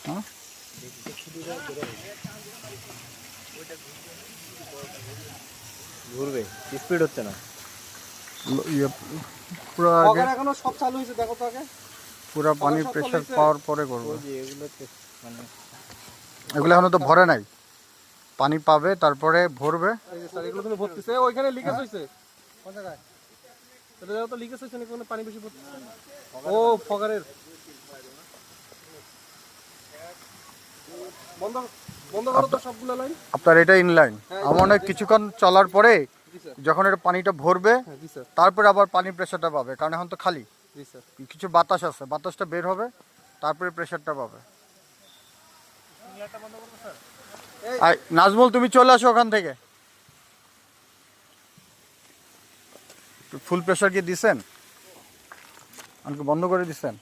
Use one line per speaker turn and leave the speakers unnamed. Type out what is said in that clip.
হ্যাঁ
ঘুরবে, স্পিড হচ্ছে না।
পুরো আগে
এখনো সব চালু হয়েছে, দেখো তো আগে।
পুরো পানির প্রেশার পাওয়ার পরে করবো।
ওই যে এগুলোতে মানে
এগুলো এখনো তো ভরে নাই, পানি পাবে তারপরে ভরবে।
এই যে স্যার, এগুলো কিন্তু ভর্তিছে। ওইখানে লিকেজ হয়েছে। কোন জায়গায়? এটা দেখো তো লিকেজ হয়েছে নাকি, কোনো পানি বেশি ভর্তিছে। ও ফগারের বন্ধ বন্ধ করো তো সবগুলো লাইন।
আপনার এটা ইনলাইন, এমন কিছুক্ষণ চলার পরে
জি স্যার।
যখন এটা পানিটা ভরবে
হ্যাঁ জি স্যার।
তারপরে আবার পানির প্রেশারটা পাবে, কারণ এখন তো খালি
জি স্যার।
কিছু বাতাস আছে, বাতাসটা বের হবে তারপরে প্রেশারটা পাবে। আর নাজমুল তুমি চলে আসো ওখান থেকে। ফুল প্রেশার কি দিছেন? আমাকে বন্ধ করে দিছেন?